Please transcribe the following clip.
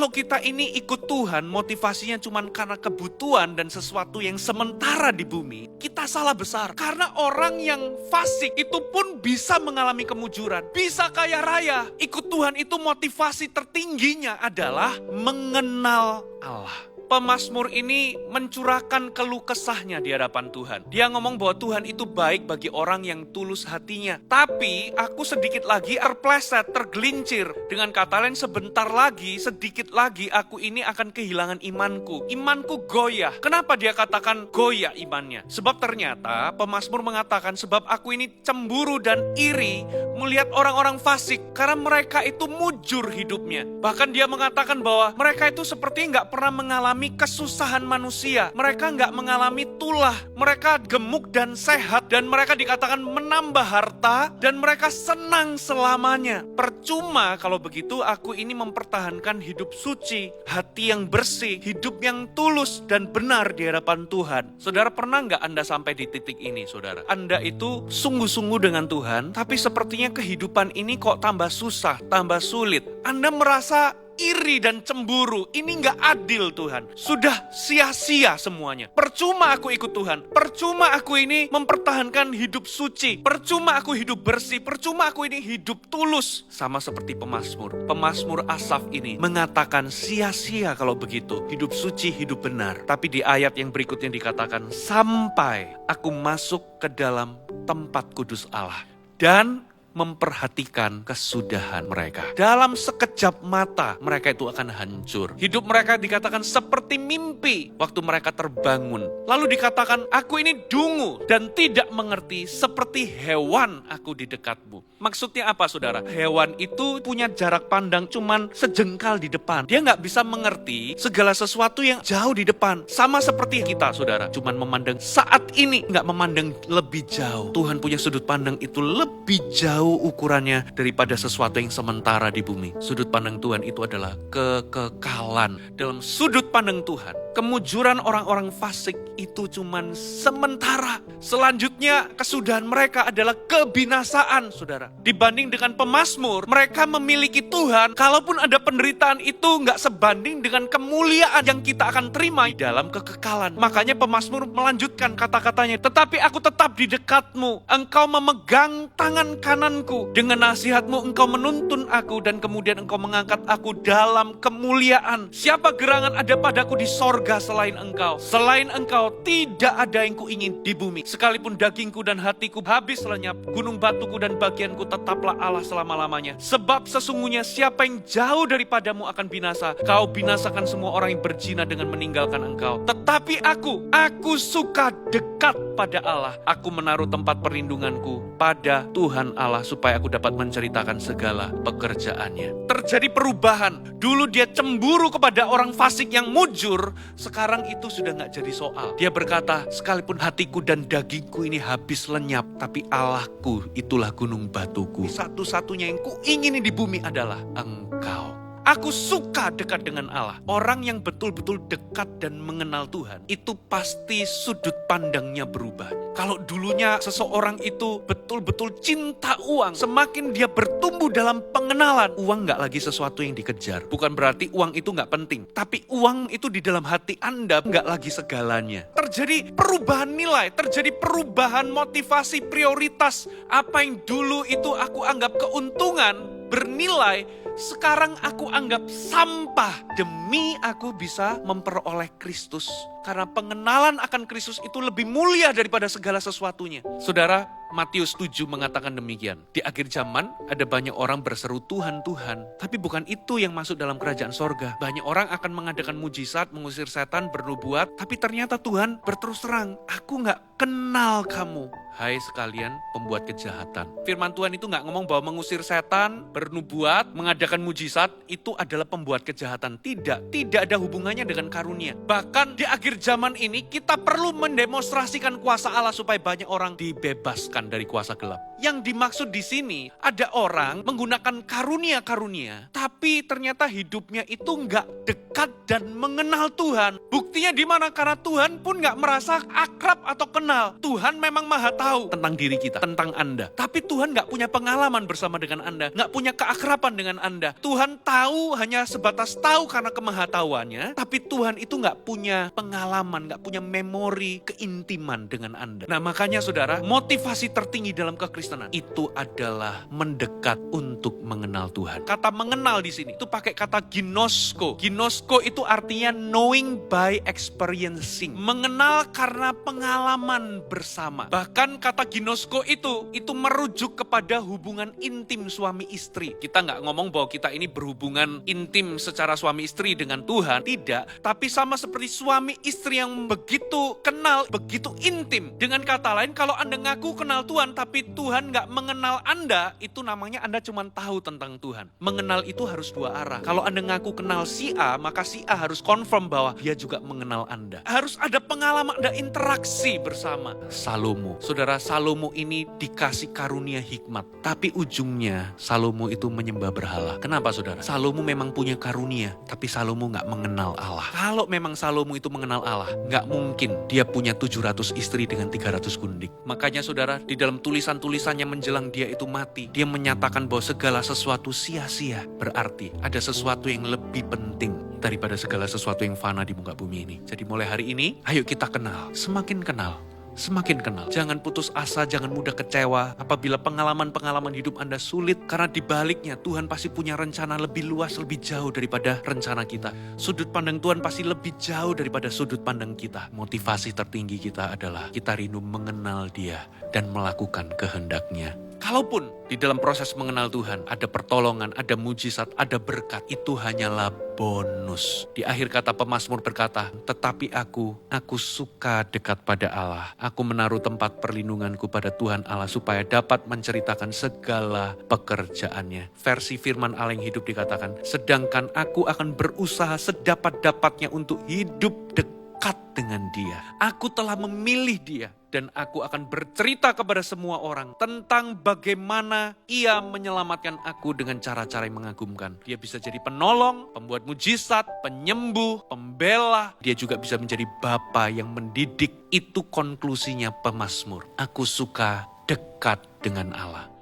Kalau kita ini ikut Tuhan, motivasinya cuma karena kebutuhan dan sesuatu yang sementara di bumi, kita salah besar. Karena orang yang fasik itu pun bisa mengalami kemujuran, bisa kaya raya. Ikut Tuhan itu motivasi tertingginya adalah mengenal Allah. Pemazmur ini mencurahkan keluh kesahnya di hadapan Tuhan. Dia ngomong bahwa Tuhan itu baik bagi orang yang tulus hatinya. Tapi aku sedikit lagi terpleset, tergelincir. Dengan kata lain, sebentar lagi, sedikit lagi aku ini akan kehilangan imanku. Imanku goyah. Kenapa dia katakan goyah imannya? Sebab ternyata pemazmur mengatakan, sebab aku ini cemburu dan iri melihat orang-orang fasik. Karena mereka itu mujur hidupnya. Bahkan dia mengatakan bahwa mereka itu seperti nggak pernah mengalami kesusahan manusia. Mereka nggak mengalami tulah. Mereka gemuk dan sehat. Dan mereka dikatakan menambah harta. Dan mereka senang selamanya. Percuma kalau begitu aku ini mempertahankan hidup suci. Hati yang bersih. Hidup yang tulus dan benar di hadapan Tuhan. Saudara, pernah nggak Anda sampai di titik ini, saudara? Anda itu sungguh-sungguh dengan Tuhan. Tapi sepertinya kehidupan ini kok tambah susah, tambah sulit. Anda merasa iri dan cemburu. Ini gak adil Tuhan. Sudah sia-sia semuanya. Percuma aku ikut Tuhan. Percuma aku ini mempertahankan hidup suci. Percuma aku hidup bersih. Percuma aku ini hidup tulus. Sama seperti pemazmur. Pemazmur Asaf ini mengatakan sia-sia kalau begitu. Hidup suci, hidup benar. Tapi di ayat yang berikutnya dikatakan, sampai aku masuk ke dalam tempat kudus Allah. Dan memperhatikan kesudahan mereka. Dalam sekejap mata mereka itu akan hancur. Hidup mereka dikatakan seperti mimpi waktu mereka terbangun. Lalu dikatakan, aku ini dungu dan tidak mengerti, seperti hewan aku di dekatmu. Maksudnya apa saudara? Hewan itu punya jarak pandang cuman sejengkal di depan. Dia gak bisa mengerti segala sesuatu yang jauh di depan. Sama seperti kita saudara. Cuman memandang saat ini, gak memandang lebih jauh. Tuhan punya sudut pandang itu lebih jauh ukurannya daripada sesuatu yang sementara di bumi. Sudut pandang Tuhan itu adalah kekekalan. Dalam sudut pandang Tuhan, kemujuran orang-orang fasik itu cuman sementara. Selanjutnya kesudahan mereka adalah kebinasaan, saudara. Dibanding dengan pemazmur, mereka memiliki Tuhan. Kalaupun ada penderitaan itu gak sebanding dengan kemuliaan yang kita akan terima dalam kekekalan. Makanya pemazmur melanjutkan kata-katanya, tetapi aku tetap di dekatmu. Engkau memegang tangan kananku. Dengan nasihatmu engkau menuntun aku dan kemudian engkau mengangkat aku dalam kemuliaan. Siapa gerangan ada padaku di sorga selain engkau? Selain engkau tidak ada yang kuingin di bumi. Sekalipun dagingku dan hatiku habis lenyap, gunung batuku dan bagianku tetaplah Allah selama-lamanya. Sebab sesungguhnya siapa yang jauh daripadamu akan binasa. Kau binasakan semua orang yang berzina dengan meninggalkan engkau. Tetapi aku suka dekat pada Allah. Aku menaruh tempat perlindunganku pada Tuhan Allah supaya aku dapat menceritakan segala pekerjaannya. Terjadi perubahan. Dulu dia cemburu kepada orang fasik yang mujur. Sekarang itu sudah gak jadi soal. Dia berkata, sekalipun hatiku dan dagingku ini habis lenyap, tapi Allahku itulah gunung batuku. Satu-satunya yang kuingini di bumi adalah engkau. Aku suka dekat dengan Allah. Orang yang betul-betul dekat dan mengenal Tuhan, itu pasti sudut pandangnya berubah. Kalau dulunya seseorang itu betul-betul cinta uang, semakin dia bertumbuh dalam pengenalan, uang gak lagi sesuatu yang dikejar. Bukan berarti uang itu gak penting, tapi uang itu di dalam hati Anda gak lagi segalanya. Terjadi perubahan nilai, terjadi perubahan motivasi, prioritas. Apa yang dulu itu aku anggap keuntungan, bernilai, sekarang aku anggap sampah demi aku bisa memperoleh Kristus. Karena pengenalan akan Kristus itu lebih mulia daripada segala sesuatunya. Saudara, Matius 7 mengatakan demikian. Di akhir zaman ada banyak orang berseru Tuhan, Tuhan. Tapi bukan itu yang masuk dalam kerajaan sorga. Banyak orang akan mengadakan mujizat, mengusir setan, bernubuat. Tapi ternyata Tuhan berterus terang, aku gak kenal kamu. Hai sekalian pembuat kejahatan. Firman Tuhan itu gak ngomong bahwa mengusir setan, bernubuat, mengadakan mujizat, itu adalah pembuat kejahatan. Tidak ada hubungannya dengan karunia. Bahkan di akhir zaman ini kita perlu mendemonstrasikan kuasa Allah supaya banyak orang dibebaskan diselamatkan dari kuasa gelap. Yang dimaksud di sini, ada orang menggunakan karunia-karunia, tapi ternyata hidupnya itu nggak dekat dan mengenal Tuhan. Buktinya di mana? Karena Tuhan pun nggak merasa akrab atau kenal. Tuhan memang maha tahu tentang diri kita, tentang Anda. Tapi Tuhan nggak punya pengalaman bersama dengan Anda, nggak punya keakraban dengan Anda. Tuhan tahu hanya sebatas tahu karena kemahatauannya, tapi Tuhan itu nggak punya pengalaman, nggak punya memori keintiman dengan Anda. Nah makanya saudara, motivasi tertinggi dalam kekristenan itu adalah mendekat untuk mengenal Tuhan. Kata mengenal di sini itu pakai kata ginosko. Ginosko itu artinya knowing by experiencing. Mengenal karena pengalaman bersama. Bahkan kata ginosko itu merujuk kepada hubungan intim suami istri. Kita nggak ngomong bahwa kita ini berhubungan intim secara suami istri dengan Tuhan. Tidak. Tapi sama seperti suami istri yang begitu kenal, begitu intim. Dengan kata lain, kalau Anda ngaku kenal Tuhan, tapi Tuhan nggak mengenal Anda, itu namanya Anda cuma tahu tentang Tuhan. Mengenal itu harus dua arah. Kalau Anda ngaku kenal si A, maka si A harus confirm bahwa dia juga mengenal Anda. Harus ada pengalaman, ada interaksi bersama. Salomo. Saudara, Salomo ini dikasih karunia hikmat. Tapi ujungnya, Salomo itu menyembah berhala. Kenapa saudara? Salomo memang punya karunia, tapi Salomo nggak mengenal Allah. Kalau memang Salomo itu mengenal Allah, nggak mungkin dia punya 700 istri dengan 300 gundik. Makanya saudara, di dalam tulisan-tulisannya menjelang dia itu mati, dia menyatakan bahwa segala sesuatu sia-sia. Berarti ada sesuatu yang lebih penting daripada segala sesuatu yang fana di muka bumi ini. Jadi mulai hari ini, ayo kita kenal, semakin kenal. Semakin kenal. Jangan putus asa, jangan mudah kecewa apabila pengalaman-pengalaman hidup Anda sulit. Karena di baliknya Tuhan pasti punya rencana lebih luas, lebih jauh daripada rencana kita. Sudut pandang Tuhan pasti lebih jauh daripada sudut pandang kita. Motivasi tertinggi kita adalah kita rindu mengenal Dia dan melakukan kehendak-Nya. Kalaupun di dalam proses mengenal Tuhan ada pertolongan, ada mujizat, ada berkat, itu hanyalah bonus. Di akhir kata pemazmur berkata, tetapi aku suka dekat pada Allah. Aku menaruh tempat perlindunganku pada Tuhan Allah supaya dapat menceritakan segala pekerjaannya. Versi firman Allah yang hidup dikatakan, sedangkan aku akan berusaha sedapat-dapatnya untuk hidup dekat dengan Dia. Aku telah memilih Dia. Dan aku akan bercerita kepada semua orang tentang bagaimana Ia menyelamatkan aku dengan cara-cara yang mengagumkan. Dia bisa jadi penolong, pembuat mujizat, penyembuh, pembela. Dia juga bisa menjadi bapa yang mendidik. Itu konklusinya pemazmur. Aku suka dekat dengan Allah.